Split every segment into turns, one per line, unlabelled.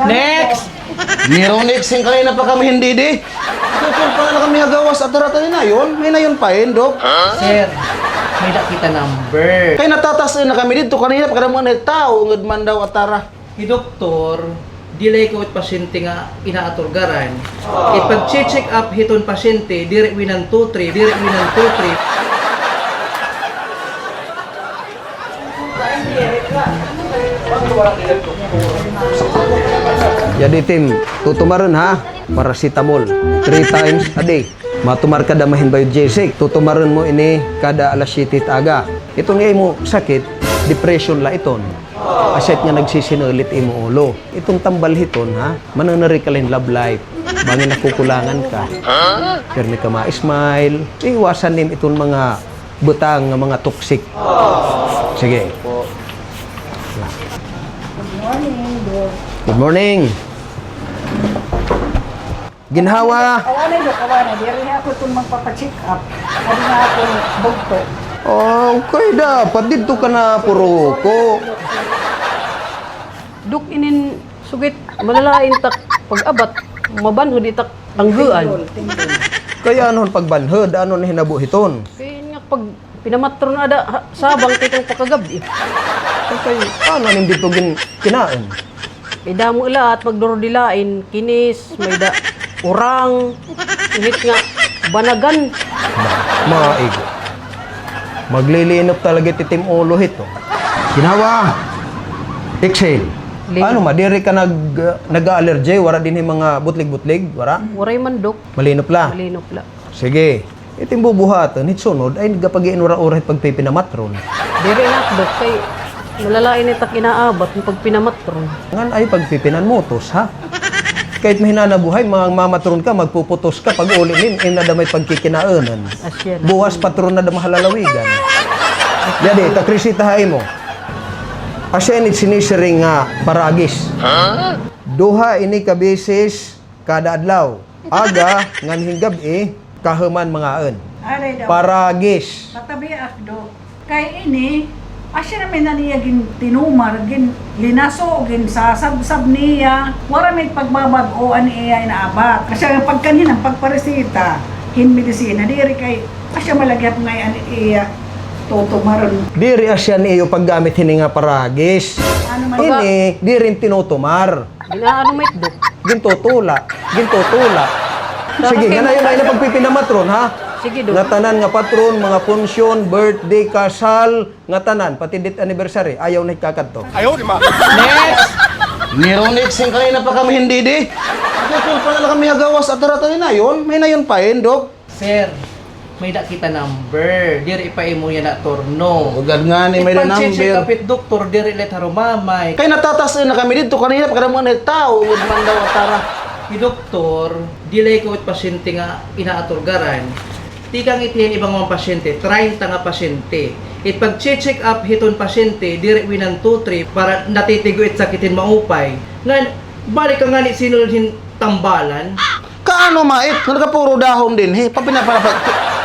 Next!
Next yung kanina pa kami hindi di. Tutol pa na kami hagawas at taratan na yun. May na yun pa yun, Dok.
Sir, may nakita number.
Kaya natatas na kami dito kanina pa kada mga tao ngad man daw atara.
Doktor, delay ko it pasyente nga inaaturgaran. Ipag-check up hiton pasyente, dire winan 2-3, dire winan 2-3.
Jadi tim, tutumaran ha, paracetamol 3 times a day. Matumar ka damahin ba yung J6? Tutumaran mo ini kada alas 7 taga. Ito nga mo sakit, depression la iton. Aset nga nagsisinulit imo ulo. Itong tambal hiton ha, mananari ka lang love life. Bangin nakukulangan ka. Permi ka ma-smile. Iwasan nim itong mga butang nga mga toxic. Sige. Good morning. Ginhawa.
Awanay do kawana, diri na ako itong magpapacheck up. Ano na ako doktor.
Oh, okay dapat dito ka na puro ko.
Duk inin sugit malalain tak pag-abat mabanhod itak tangguan.
Kaya anon pagbanhod, anon hinabo hiton.
Kaya nga pag pinamatron ada sabang kitang pakagabi.
Okay, ano nin dito kinain?
Ida mo ila at pagdurodilain kinis may da urang init nga banagan.
Maig. Maglilinop talaga titim ulo hito. Ginawa. Exhale. Ano madiri ka nag-allergy, wara din yung mga butlig-butlig, wara?
Waray man dok,
Malinop la.
malinop la.
Sige. Iting bubuhatan, hitsunod, ay nagapag-iin ura-ura pagpipinamatron.
Diri na dok kay malalain itak inaabat ng pag pinamatron.
Ngan ay pagpipinan motos, ha? Kahit mahina na buhay, mamatron ka, magpuputos ka, pag ulinin, inadamay pagkikinaanan.
Asya na.
Buwas patron na mahalalawigan. Jadi, takrisitahay mo. Asya ni sinisiring nga paragis. Duha ini ka beses kada adlaw. Aga, nganhing gabi, kahuman mga an.
Aray daw.
Paragis.
Patabi akdo. Kay ini, asya namin na niya gin tinumar, gin linaso, gin sasab-sab niya. Wala may pagbabagoan niya inaabat. Asya nga pagkaninang pagparesita, kin medisina, diri kay asya malagyap ngayon iya tutumaron.
Diri asya ni iyo paggamit hini nga paragis.
Ano man
Ini, di rin tinutumar.
Ginaano may dok.
Gintutula. Sige, nga na yun na pagpipinamatron, ha?
Sige dok.
Nga tanan nga patron, mga punsyon, birthday, kasal, nga tanan, pati date anniversary, ayaw na ikakadto.
Next! Next yung kanina pa kami hindi di. Tutol pa na kami hagawas at taratan na yun. May na yun pa yun, Dok.
Sir, may nakita number. Dire ipaimo yan na torno.
Ugad nga ni may na
Ipag-check up
number.
it doktor, dire let harumamay.
Kaya natatas na kami dito kanina pa kada mga tao ngad man daw atara.
Doktor, delay ko it pasyente nga inaaturgaran. Di kang itihin ibang mga pasyente, 30 nga pasyente. Ipag-check up hiton pasyente, dire winan 2-3 para natitigo it sakitin maupay. Nga, balik ka nga ni sinulhin tambalan.
Kaano mait? Nga puro dahon din. He,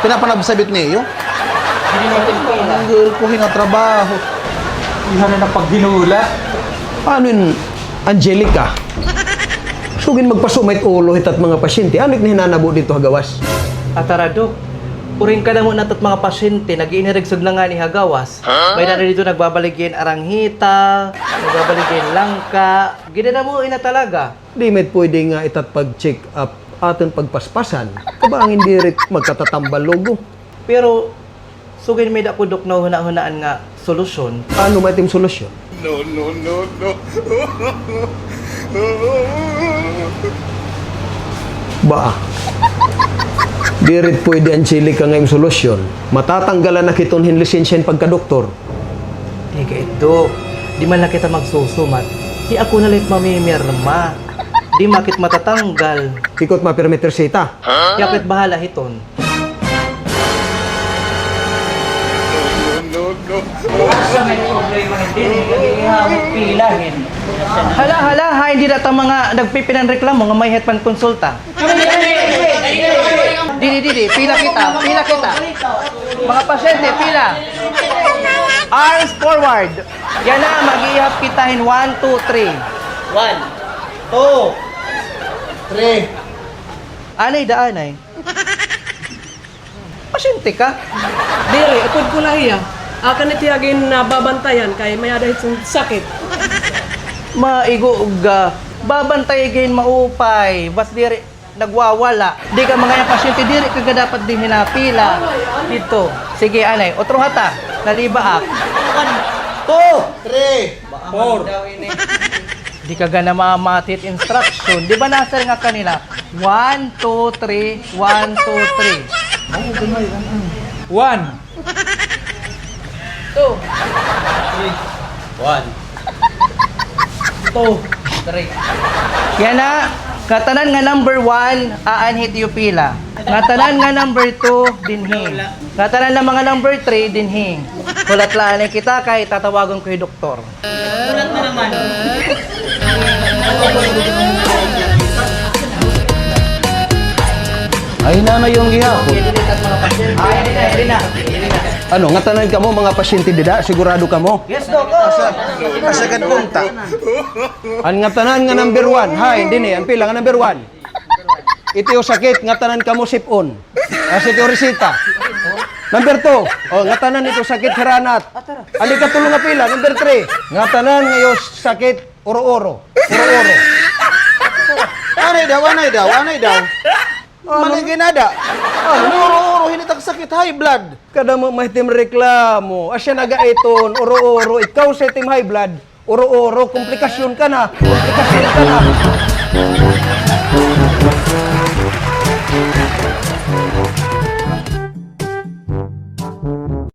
pinapanabsabit niyo.
Hindi natin pila.
Ang girl ko hinga trabaho.
Iha na ng paghinula.
Ano yun, Angelica? Sugin magpasumait ulo hitat mga pasyente. Ano yung hinanabo dito hagawas?
Atara, Dok. Puring ka na mo natat mga pasyente, nag-iinirigsog na nga ni Hagawas. May na dito nagbabaligin aranghita, nagbabaligin langka. Gina na mo ina talaga.
Di met pwede nga itat pag-check up aton pagpaspasan. Kabangin direct magkatatambal logo.
Pero, sugin may da po, Dok, na hunaan nga solusyon.
Ano may tim solusyon? Ba? Dirit pwede Angelica nga yung solusyon. Matatanggalan na kiton hin lisensya pagka-doktor.
Di ka ito. Di man lang kita magsusumat. Di ako nalit mamimirma. Di makit matatanggal.
Ikot mapirmeter sita.
Yakit bahala hiton. Hala, ha, hindi na ta mga nagpipinan reklamo nga may hetman konsulta. Didi, pila kita. Mga pasyente, pila. Arms forward. Yan na, mag-ihap kitahin 1, 2, 3. 1,
2, 3.
Anay daanay. Pasyente ka?
Diri, upod ko lahiya. Akan iti agin na babantayan kay may adahit sakit.
Maigo uga. Babantay gain maupay. Bas diri nagwawala. Di ka mga yung pasyente diri kaga dapat din hinapila. Dito. Sige anay, otro hata. Nalibaak.
2, 3, 4.
Di ka gana mamatit instruction. Di ba nasa nga kanila? 1, 2, 3, 1, 2, 3.
1.
2,
1.
2, 3. Yan na. Katanan nga number 1, aanhit yung pila. Katanan nga number 2, dinhi. Katanan na mga number 3, dinhi. Kulatlaan kita kay tatawagan ko yung doktor.
Ay na yung gihapon.
Ano, nga tanan ka mo mga pasyente dida, sigurado ka mo?
Yes, doktor.
Asa kan punta.
Ang nga tanan nga number 1, hay, hindi ni, ang pila nga number 1. Ito yung sakit, nga tanan ka mo sipon. Kasi ito yung resita. Number 2, oh, nga tanan ito sakit hiranat. Ali ka tulong nga pila, number 3. Nga tanan nga yung sakit uro-uro. Uro-uro.
Anay daw. Maligay nada. Uro-uro, hindi sakit, high blood.
Kada mo mahitim reklamo, asya nagaiton, uro-uro, ikaw sa itim high blood, uro-oro, komplikasyon ka na.